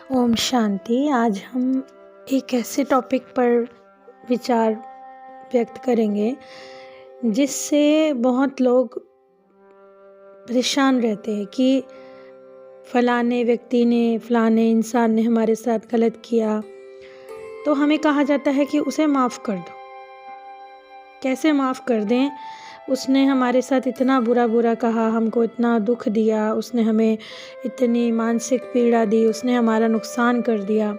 ओम शांति। आज हम एक ऐसे टॉपिक पर विचार व्यक्त करेंगे जिससे बहुत लोग परेशान रहते हैं कि फलाने व्यक्ति ने, फलाने इंसान ने हमारे साथ गलत किया, तो हमें कहा जाता है कि उसे माफ़ कर दो। कैसे माफ़ कर दें? उसने हमारे साथ इतना बुरा कहा, हमको इतना दुख दिया, उसने हमें इतनी मानसिक पीड़ा दी, उसने हमारा नुकसान कर दिया।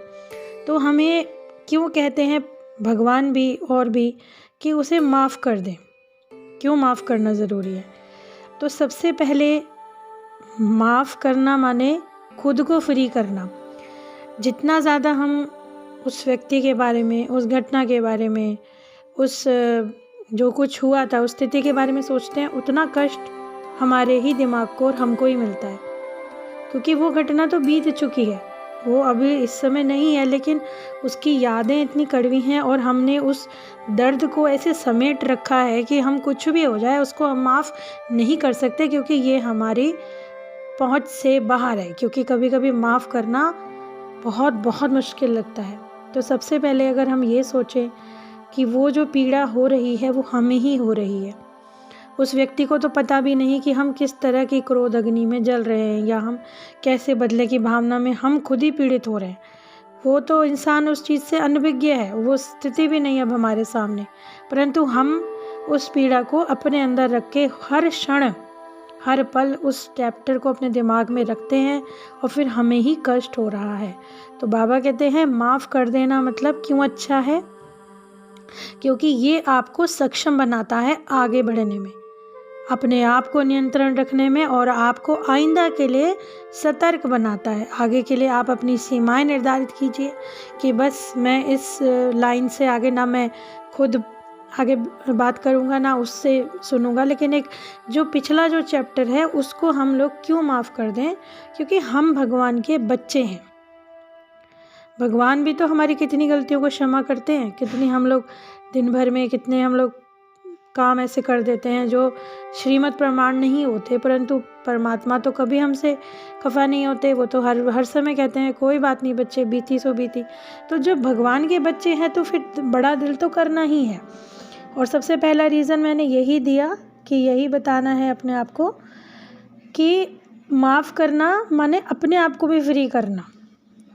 तो हमें क्यों कहते हैं भगवान भी और भी कि उसे माफ़ कर दें? क्यों माफ़ करना ज़रूरी है? तो सबसे पहले माफ़ करना माने खुद को फ्री करना। जितना ज़्यादा हम उस व्यक्ति के बारे में, उस घटना के बारे में, उस जो कुछ हुआ था उस स्थिति के बारे में सोचते हैं, उतना कष्ट हमारे ही दिमाग को और हमको ही मिलता है, क्योंकि वो घटना तो बीत चुकी है, वो अभी इस समय नहीं है, लेकिन उसकी यादें इतनी कड़वी हैं और हमने उस दर्द को ऐसे समेट रखा है कि हम कुछ भी हो जाए उसको हम माफ़ नहीं कर सकते, क्योंकि ये हमारी पहुंच से बाहर है। क्योंकि कभी कभी माफ़ करना बहुत बहुत मुश्किल लगता है। तो सबसे पहले अगर हम ये सोचें कि वो जो पीड़ा हो रही है वो हमें ही हो रही है, उस व्यक्ति को तो पता भी नहीं कि हम किस तरह की क्रोध अग्नि में जल रहे हैं या हम कैसे बदले की भावना में हम खुद ही पीड़ित हो रहे हैं। वो तो इंसान उस चीज़ से अनभिज्ञ है, वो स्थिति भी नहीं अब हमारे सामने, परंतु हम उस पीड़ा को अपने अंदर रख के हर क्षण हर पल उस चैप्टर को अपने दिमाग में रखते हैं और फिर हमें ही कष्ट हो रहा है। तो बाबा कहते हैं माफ़ कर देना मतलब क्यों अच्छा है? क्योंकि ये आपको सक्षम बनाता है आगे बढ़ने में, अपने आप को नियंत्रण रखने में, और आपको आइंदा के लिए सतर्क बनाता है। आगे के लिए आप अपनी सीमाएं निर्धारित कीजिए कि बस मैं इस लाइन से आगे ना मैं खुद आगे बात करूँगा ना उससे सुनूंगा, लेकिन एक जो पिछला जो चैप्टर है उसको हम लोग क्यों माफ़ कर दें? क्योंकि हम भगवान के बच्चे हैं। भगवान भी तो हमारी कितनी गलतियों को क्षमा करते हैं, कितनी हम लोग दिन भर में कितने हम लोग काम ऐसे कर देते हैं जो श्रीमत प्रमाण नहीं होते, परंतु परमात्मा तो कभी हमसे खफा नहीं होते। वो तो हर समय कहते हैं कोई बात नहीं बच्चे, बीती सो बीती। तो जब भगवान के बच्चे हैं तो फिर बड़ा दिल तो करना ही है। और सबसे पहला रीज़न मैंने यही दिया कि यही बताना है अपने आप को कि माफ़ करना माने अपने आप को भी फ्री करना।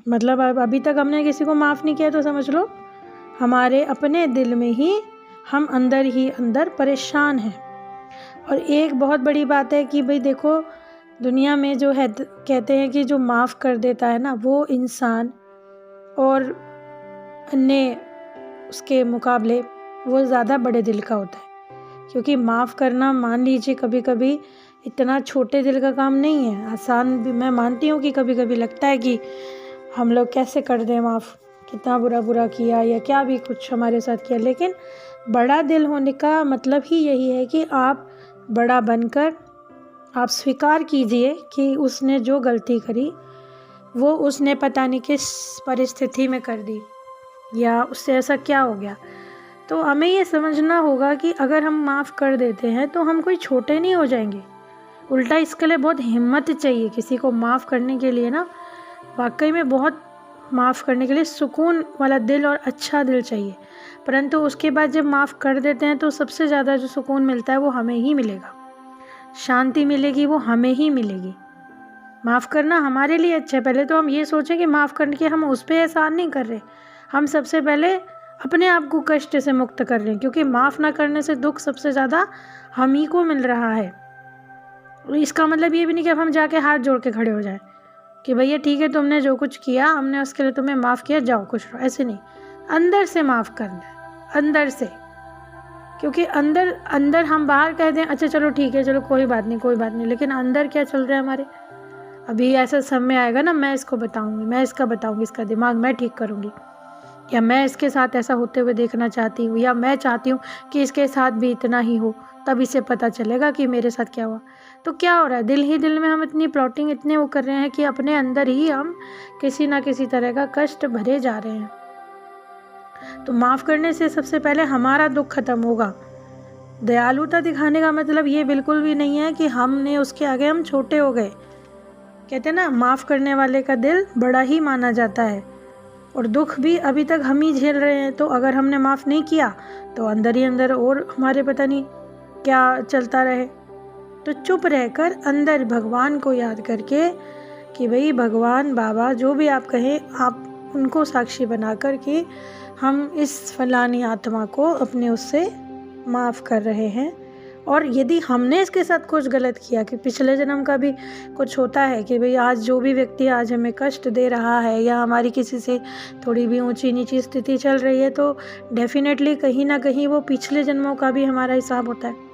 मतलब अभी तक हमने किसी को माफ़ नहीं किया तो समझ लो हमारे अपने दिल में ही हम अंदर ही अंदर परेशान हैं। और एक बहुत बड़ी बात है कि भाई देखो, दुनिया में जो है कहते हैं कि जो माफ़ कर देता है ना वो इंसान और अन्य उसके मुकाबले वो ज़्यादा बड़े दिल का होता है। क्योंकि माफ़ करना मान लीजिए कभी कभी इतना छोटे दिल का काम नहीं है, आसान भी। मैं मानती हूँ कि कभी कभी लगता है कि हम लोग कैसे कर दें माफ़, कितना बुरा किया या क्या भी कुछ हमारे साथ किया, लेकिन बड़ा दिल होने का मतलब ही यही है कि आप बड़ा बनकर आप स्वीकार कीजिए कि उसने जो गलती करी वो उसने पता नहीं किस परिस्थिति में कर दी या उससे ऐसा क्या हो गया। तो हमें ये समझना होगा कि अगर हम माफ़ कर देते हैं तो हम कोई छोटे नहीं हो जाएंगे। उल्टा इसके लिए बहुत हिम्मत चाहिए किसी को माफ़ करने के लिए ना, वाकई में बहुत माफ़ करने के लिए सुकून वाला दिल और अच्छा दिल चाहिए। परंतु उसके बाद जब माफ़ कर देते हैं तो सबसे ज़्यादा जो सुकून मिलता है वो हमें ही मिलेगा, शांति मिलेगी वो हमें ही मिलेगी। माफ़ करना हमारे लिए अच्छा है। पहले तो हम ये सोचें कि माफ़ करने के हम उस पर एहसान नहीं कर रहे, हम सबसे पहले अपने आप को कष्ट से मुक्त कर रहे हैं, क्योंकि माफ़ ना करने से दुख सबसे ज़्यादा हम ही को मिल रहा है। इसका मतलब ये भी नहीं कि अब हम जाके हाथ जोड़ के खड़े हो जाएं कि भैया ठीक है तुमने जो कुछ किया हमने उसके लिए तुम्हें माफ़ किया, जाओ खुश रहो। ऐसे नहीं, अंदर से माफ़ करना है, अंदर से। क्योंकि अंदर हम बाहर कह दें अच्छा चलो ठीक है, चलो कोई बात नहीं, लेकिन अंदर क्या चल रहा है हमारे। अभी ऐसा समय आएगा ना, मैं इसको बताऊंगी, मैं इसका बताऊंगी, इसका दिमाग मैं ठीक करूंगी, या मैं इसके साथ ऐसा होते हुए देखना चाहती हूँ, या मैं चाहती हूँ कि इसके साथ भी इतना ही हो, तब इसे पता चलेगा कि मेरे साथ क्या हुआ। तो क्या हो रहा है, दिल ही दिल में हम इतनी प्लॉटिंग इतने वो कर रहे हैं कि अपने अंदर ही हम किसी ना किसी तरह का कष्ट भरे जा रहे हैं। तो माफ़ करने से सबसे पहले हमारा दुख खत्म होगा। दयालुता दिखाने का मतलब ये बिल्कुल भी नहीं है कि हमने उसके आगे हम छोटे हो गए। कहते हैं ना, माफ़ करने वाले का दिल बड़ा ही माना जाता है, और दुख भी अभी तक हम ही झेल रहे हैं। तो अगर हमने माफ़ नहीं किया तो अंदर ही अंदर और हमारे पता नहीं क्या चलता रहे। तो चुप रहकर अंदर भगवान को याद करके कि भाई भगवान, बाबा, जो भी आप कहें, आप उनको साक्षी बनाकर कि हम इस फलानी आत्मा को अपने उससे माफ़ कर रहे हैं। और यदि हमने इसके साथ कुछ गलत किया, कि पिछले जन्म का भी कुछ होता है कि भाई आज जो भी व्यक्ति आज हमें कष्ट दे रहा है या हमारी किसी से थोड़ी भी ऊंची नीची स्थिति चल रही है, तो डेफिनेटली कहीं ना कहीं वो पिछले जन्मों का भी हमारा हिसाब होता है।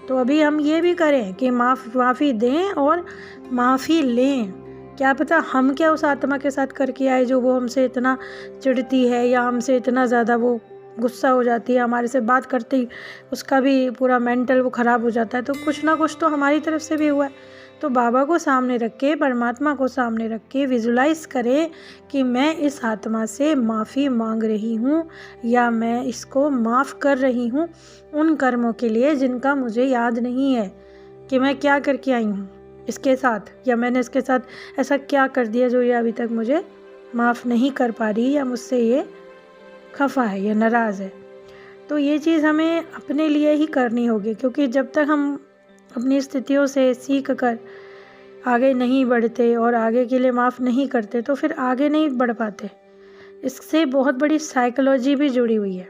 तो अभी हम ये भी करें कि माफ़ी दें और माफ़ी लें। क्या पता हम क्या उस आत्मा के साथ करके आए जो वो हमसे इतना चिढ़ती है या हमसे इतना ज़्यादा वो गुस्सा हो जाती है, हमारे से बात करते ही उसका भी पूरा मेंटल वो ख़राब हो जाता है। तो कुछ ना कुछ तो हमारी तरफ से भी हुआ है। तो बाबा को सामने रख के, परमात्मा को सामने रख के विजुलाइज करें कि मैं इस आत्मा से माफ़ी मांग रही हूँ या मैं इसको माफ़ कर रही हूँ उन कर्मों के लिए जिनका मुझे याद नहीं है कि मैं क्या करके आई हूँ इसके साथ, या मैंने इसके साथ ऐसा क्या कर दिया जो ये अभी तक मुझे माफ़ नहीं कर पा रही या मुझसे ये खफा है या नाराज़ है। तो ये चीज़ हमें अपने लिए ही करनी होगी, क्योंकि जब तक हम अपनी स्थितियों से सीख कर आगे नहीं बढ़ते और आगे के लिए माफ़ नहीं करते तो फिर आगे नहीं बढ़ पाते। इससे बहुत बड़ी साइकोलॉजी भी जुड़ी हुई है।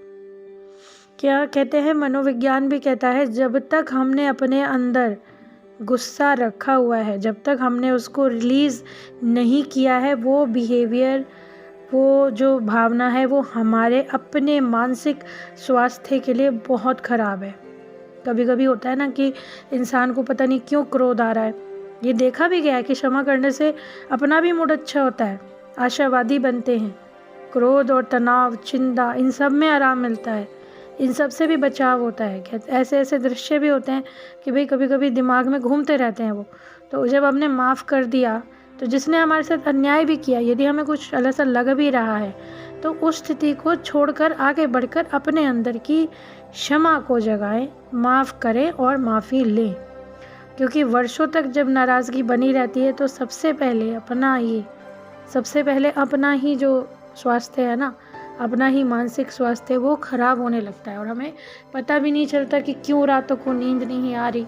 क्या कहते हैं, मनोविज्ञान भी कहता है, जब तक हमने अपने अंदर गुस्सा रखा हुआ है, जब तक हमने उसको रिलीज़ नहीं किया है, वो बिहेवियर, वो जो भावना है, वो हमारे अपने मानसिक स्वास्थ्य के लिए बहुत ख़राब है। कभी कभी होता है ना कि इंसान को पता नहीं क्यों क्रोध आ रहा है। ये देखा भी गया है कि क्षमा करने से अपना भी मूड अच्छा होता है, आशावादी बनते हैं। क्रोध और तनाव, चिंता, इन सब में आराम मिलता है, इन सब से भी बचाव होता है। ऐसे ऐसे दृश्य भी होते हैं कि भाई कभी कभी दिमाग में घूमते रहते हैं वो। तो जब हमने माफ़ कर दिया, तो जिसने हमारे साथ अन्याय भी किया, यदि हमें कुछ ऐसा लग भी रहा है, तो उस स्थिति को छोड़कर आगे बढ़कर अपने अंदर की क्षमा को जगाएं, माफ़ करें और माफ़ी लें। क्योंकि वर्षों तक जब नाराज़गी बनी रहती है तो सबसे पहले अपना ही जो स्वास्थ्य है ना, अपना ही मानसिक स्वास्थ्य वो ख़राब होने लगता है। और हमें पता भी नहीं चलता कि क्यों रातों को नींद नहीं आ रही,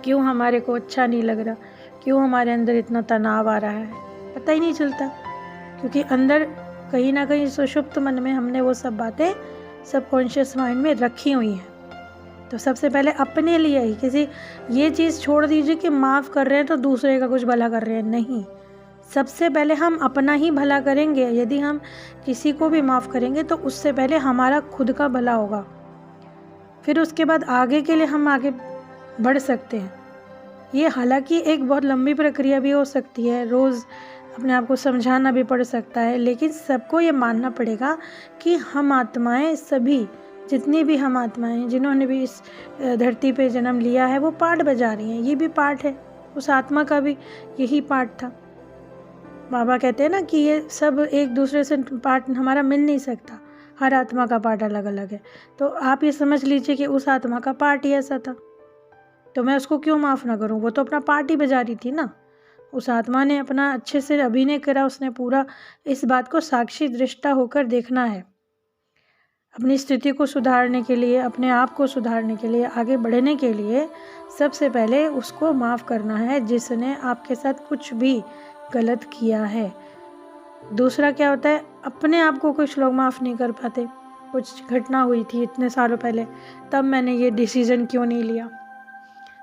क्यों हमारे को अच्छा नहीं लग रहा, क्यों हमारे अंदर इतना तनाव आ रहा है, पता ही नहीं चलता। क्योंकि अंदर कहीं ना कहीं सुषुप्त मन में हमने वो सब बातें सबकॉन्शियस माइंड में रखी हुई हैं। तो सबसे पहले अपने लिए ही किसी, ये चीज़ छोड़ दीजिए कि माफ़ कर रहे हैं तो दूसरे का कुछ भला कर रहे हैं, नहीं। सबसे पहले हम अपना ही भला करेंगे। यदि हम किसी को भी माफ़ करेंगे तो उससे पहले हमारा खुद का भला होगा, फिर उसके बाद आगे के लिए हम आगे बढ़ सकते हैं। ये हालांकि एक बहुत लंबी प्रक्रिया भी हो सकती है, रोज़ अपने आप को समझाना भी पड़ सकता है, लेकिन सबको ये मानना पड़ेगा कि हम आत्माएं, सभी जितनी भी हम आत्माएं जिन्होंने भी इस धरती पे जन्म लिया है, वो पार्ट बजा रही हैं। ये भी पार्ट है, उस आत्मा का भी यही पार्ट था। बाबा कहते हैं ना कि ये सब एक दूसरे से पार्ट हमारा मिल नहीं सकता, हर आत्मा का पार्ट अलग अलग है। तो आप ये समझ लीजिए कि उस आत्मा का पार्ट ही ऐसा था, तो मैं उसको क्यों माफ़ ना करूं? वो तो अपना पार्ट ही बजा रही थी ना। उस आत्मा ने अपना अच्छे से अभिनय करा, उसने पूरा इस बात को साक्षी दृष्टा होकर देखना है। अपनी स्थिति को सुधारने के लिए, अपने आप को सुधारने के लिए, आगे बढ़ने के लिए सबसे पहले उसको माफ़ करना है जिसने आपके साथ कुछ भी गलत किया है। दूसरा क्या होता है, अपने आप को कुछ लोग माफ़ नहीं कर पाते। कुछ घटना हुई थी इतने सालों पहले, तब मैंने ये डिसीज़न क्यों नहीं लिया,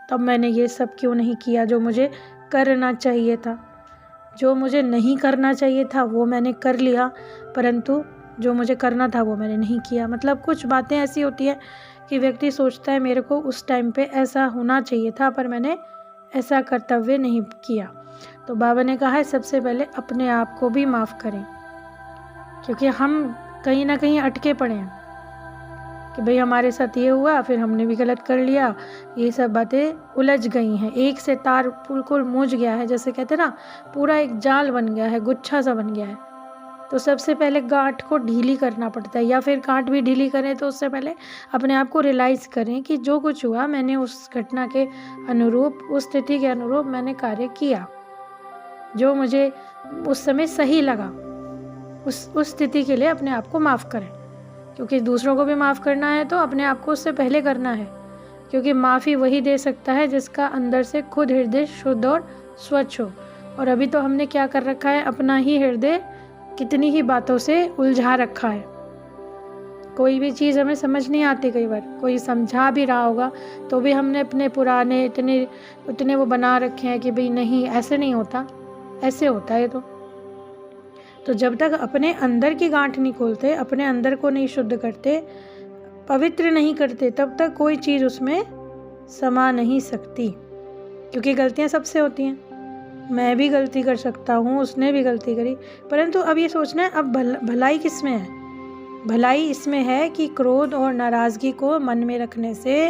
तब मैंने ये सब क्यों नहीं किया जो मुझे करना चाहिए था, जो मुझे नहीं करना चाहिए था वो मैंने कर लिया, परंतु जो मुझे करना था वो मैंने नहीं किया। मतलब कुछ बातें ऐसी होती है कि व्यक्ति सोचता है मेरे को उस टाइम पे ऐसा होना चाहिए था, पर मैंने ऐसा कर्तव्य नहीं किया। तो बाबा ने कहा है सबसे पहले अपने आप को भी माफ़ करें, क्योंकि हम कहीं ना कहीं अटके पड़े हैं कि भाई हमारे साथ ये हुआ, फिर हमने भी गलत कर लिया। ये सब बातें उलझ गई हैं, एक से तार बिल्कुल मूझ गया है, जैसे कहते हैं ना, पूरा एक जाल बन गया है, गुच्छा सा बन गया है। तो सबसे पहले गांठ को ढीली करना पड़ता है, या फिर गांठ भी ढीली करें तो उससे पहले अपने आप को रियलाइज़ करें कि जो कुछ हुआ मैंने उस घटना के अनुरूप, उस स्थिति के अनुरूप मैंने कार्य किया, जो मुझे उस समय सही लगा। उस स्थिति के लिए अपने आप को माफ़ करें, क्योंकि दूसरों को भी माफ़ करना है तो अपने आप को उससे पहले करना है, क्योंकि माफ़ी वही दे सकता है जिसका अंदर से खुद हृदय शुद्ध और स्वच्छ हो। और अभी तो हमने क्या कर रखा है, अपना ही हृदय कितनी ही बातों से उलझा रखा है। कोई भी चीज़ हमें समझ नहीं आती, कई बार कोई समझा भी रहा होगा तो भी हमने अपने पुराने इतने वो बना रखे हैं कि भाई नहीं, ऐसे नहीं होता, ऐसे होता है। तो जब तक अपने अंदर की गांठ नहीं खोलते, अपने अंदर को नहीं शुद्ध करते, पवित्र नहीं करते, तब तक कोई चीज़ उसमें समा नहीं सकती, क्योंकि गलतियां सबसे होती हैं। मैं भी गलती कर सकता हूँ, उसने भी गलती करी, परंतु अब ये सोचना है अब भलाई किस में है। भलाई इसमें है कि क्रोध और नाराज़गी को मन में रखने से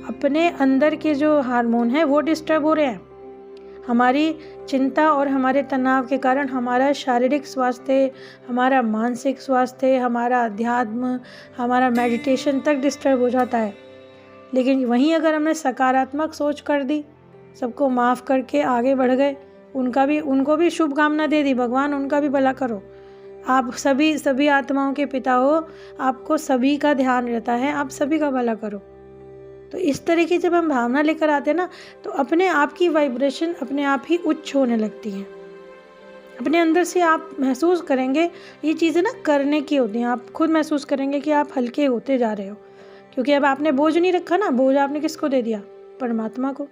अपने अंदर के जो हार्मोन हैं वो डिस्टर्ब हो रहे हैं। हमारी चिंता और हमारे तनाव के कारण हमारा शारीरिक स्वास्थ्य, हमारा मानसिक स्वास्थ्य, हमारा अध्यात्म, हमारा मेडिटेशन तक डिस्टर्ब हो जाता है। लेकिन वहीं अगर हमने सकारात्मक सोच कर दी, सबको माफ़ करके आगे बढ़ गए, उनको भी शुभकामना दे दी, भगवान उनका भी भला करो। आप सभी आत्माओं के पिता हो, आपको सभी का ध्यान रहता है, आप सभी का भला करो। तो इस तरह की जब हम भावना लेकर आते हैं ना, तो अपने आप की वाइब्रेशन अपने आप ही उच्च होने लगती है। अपने अंदर से आप महसूस करेंगे, ये चीज़ें ना करने की होती हैं, आप खुद महसूस करेंगे कि आप हल्के होते जा रहे हो, क्योंकि अब आपने बोझ नहीं रखा ना। बोझ आपने किसको दे दिया? परमात्मा को।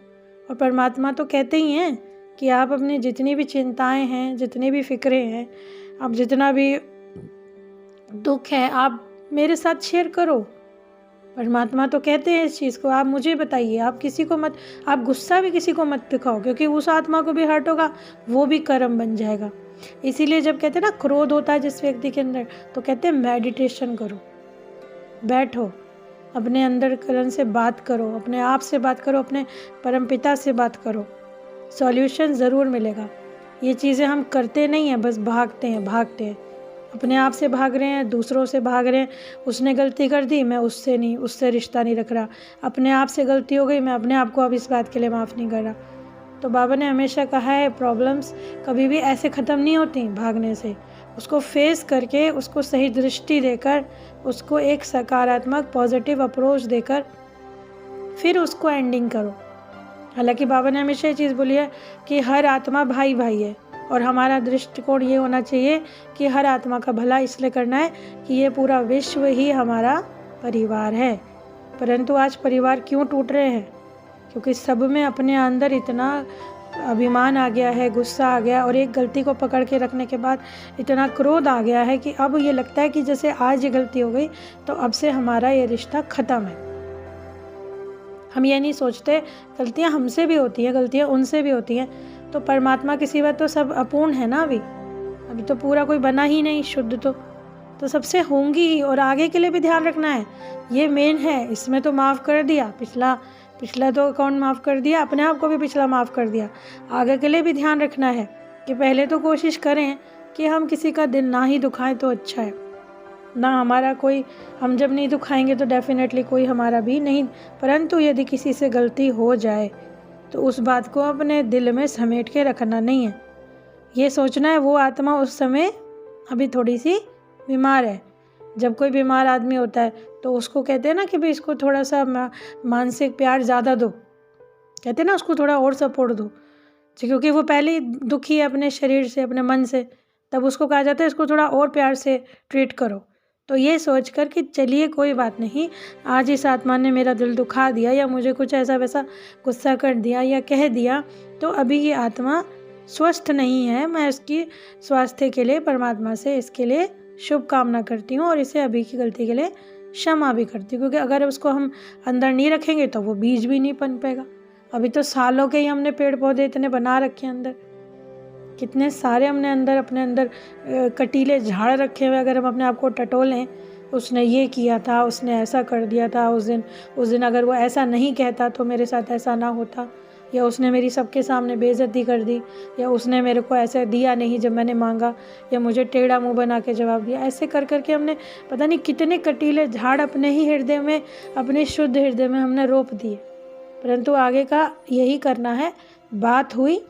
और परमात्मा तो कहते ही हैं कि आप अपनी जितनी भी चिंताएं हैं, जितनी भी फिक्रें हैं, आप जितना भी दुख है, आप मेरे साथ शेयर करो। परमात्मा तो कहते हैं इस चीज़ को, आप मुझे बताइए, आप किसी को मत, आप गुस्सा भी किसी को मत दिखाओ, क्योंकि उस आत्मा को भी हर्ट होगा, वो भी कर्म बन जाएगा। इसीलिए जब कहते हैं ना क्रोध होता है जिस व्यक्ति के अंदर, तो कहते हैं मेडिटेशन करो, बैठो, अपने अंदर करण से बात करो, अपने आप से बात करो, अपने परमपिता से बात करो, सॉल्यूशन ज़रूर मिलेगा। ये चीज़ें हम करते नहीं हैं, बस भागते हैं, अपने आप से भाग रहे हैं, दूसरों से भाग रहे हैं। उसने गलती कर दी, मैं उससे रिश्ता नहीं रख रहा। अपने आप से गलती हो गई, मैं अपने आप को अब इस बात के लिए माफ़ नहीं कर रहा। तो बाबा ने हमेशा कहा है, प्रॉब्लम्स कभी भी ऐसे ख़त्म नहीं होती भागने से। उसको फेस करके, उसको सही दृष्टि देकर, उसको एक सकारात्मक पॉजिटिव अप्रोच देकर फिर उसको एंडिंग करो। हालांकि बाबा ने हमेशा ये चीज़ बोली है कि हर आत्मा भाई भाई है, और हमारा दृष्टिकोण ये होना चाहिए कि हर आत्मा का भला इसलिए करना है कि ये पूरा विश्व ही हमारा परिवार है। परंतु आज परिवार क्यों टूट रहे हैं? क्योंकि सब में अपने अंदर इतना अभिमान आ गया है, गुस्सा आ गया, और एक गलती को पकड़ के रखने के बाद इतना क्रोध आ गया है कि अब ये लगता है कि जैसे आज ये गलती हो गई तो अब से हमारा ये रिश्ता ख़त्म है। हम ये नहीं सोचते गलतियाँ हमसे भी होती हैं, गलतियाँ उनसे भी होती हैं। तो परमात्मा के सिवा तो सब अपूर्ण है ना। अभी तो पूरा कोई बना ही नहीं शुद्ध, तो सबसे होंगी ही। और आगे के लिए भी ध्यान रखना है, ये मेन है। इसमें तो माफ़ कर दिया, पिछला तो अकाउंट माफ़ कर दिया, अपने आप को भी पिछला माफ़ कर दिया। आगे के लिए भी ध्यान रखना है कि पहले तो कोशिश करें कि हम किसी का दिल ना ही दुखाएं तो अच्छा है ना। हमारा कोई, हम जब नहीं दुखाएंगे तो डेफिनेटली कोई हमारा भी नहीं। परंतु यदि किसी से गलती हो जाए तो उस बात को अपने दिल में समेट के रखना नहीं है। ये सोचना है वो आत्मा उस समय अभी थोड़ी सी बीमार है। जब कोई बीमार आदमी होता है तो उसको कहते हैं ना कि भाई इसको थोड़ा सा मानसिक प्यार ज़्यादा दो, कहते हैं ना उसको थोड़ा और सपोर्ट दो, क्योंकि वो पहले ही दुखी है अपने शरीर से, अपने मन से। तब उसको कहा जाता है इसको थोड़ा और प्यार से ट्रीट करो। तो ये सोच कर कि चलिए कोई बात नहीं, आज इस आत्मा ने मेरा दिल दुखा दिया या मुझे कुछ ऐसा वैसा गुस्सा कर दिया या कह दिया, तो अभी ये आत्मा स्वस्थ नहीं है। मैं इसकी स्वास्थ्य के लिए परमात्मा से इसके लिए शुभ कामना करती हूँ और इसे अभी की गलती के लिए क्षमा भी करती हूँ, क्योंकि अगर उसको हम अंदर नहीं रखेंगे तो वो बीज भी नहीं पनपेगा। अभी तो सालों के ही हमने पेड़ पौधे इतने बना रखे हैं अंदर, कितने सारे हमने अंदर अपने अंदर कटीले झाड़ रखे हुए। अगर हम अपने आप को टटोलें, उसने ये किया था, उसने ऐसा कर दिया था उस दिन अगर वो ऐसा नहीं कहता तो मेरे साथ ऐसा ना होता, या उसने मेरी सबके सामने बेइज्जती कर दी, या उसने मेरे को ऐसे दिया नहीं जब मैंने मांगा, या मुझे टेढ़ा मुंह बना के जवाब दिया। ऐसे कर कर के हमने पता नहीं कितने कटीले झाड़ अपने ही हृदय में, अपने शुद्ध हृदय में हमने रोप दिए। परंतु आगे का यही करना है। बात हुई,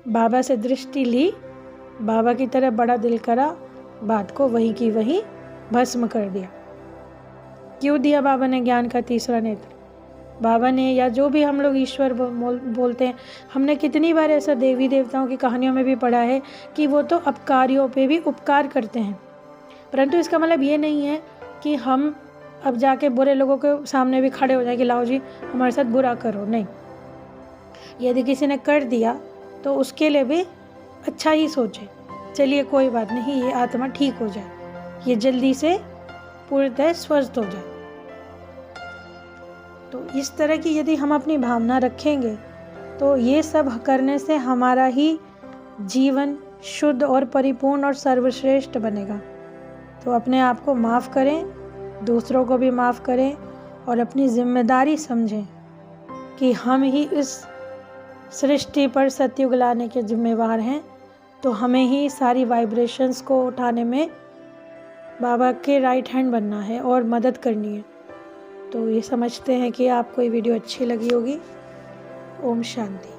बाबा से दृष्टि ली, बाबा की तरह बड़ा दिल करा, बात को वहीं की वहीं भस्म कर दिया। क्यों दिया बाबा ने ज्ञान का तीसरा नेत्र? बाबा ने, या जो भी हम लोग ईश्वर बोलते हैं, हमने कितनी बार ऐसा देवी देवताओं की कहानियों में भी पढ़ा है कि वो तो अपकारियों पे भी उपकार करते हैं। परंतु इसका मतलब ये नहीं है कि हम अब जाके बुरे लोगों के सामने भी खड़े हो जाए कि लाओ जी हमारे साथ बुरा करो। नहीं, यदि किसी ने कर दिया तो उसके लिए भी अच्छा ही सोचे, चलिए कोई बात नहीं, ये आत्मा ठीक हो जाए, ये जल्दी से पूर्णतः स्वस्थ हो जाए। तो इस तरह की यदि हम अपनी भावना रखेंगे तो ये सब करने से हमारा ही जीवन शुद्ध और परिपूर्ण और सर्वश्रेष्ठ बनेगा। तो अपने आप को माफ़ करें, दूसरों को भी माफ़ करें, और अपनी जिम्मेदारी समझें कि हम ही इस सृष्टि पर सतयुग लाने के जिम्मेवार हैं। तो हमें ही सारी वाइब्रेशंस को उठाने में बाबा के राइट हैंड बनना है और मदद करनी है। तो ये समझते हैं कि आपको ये वीडियो अच्छी लगी होगी। ओम शांति।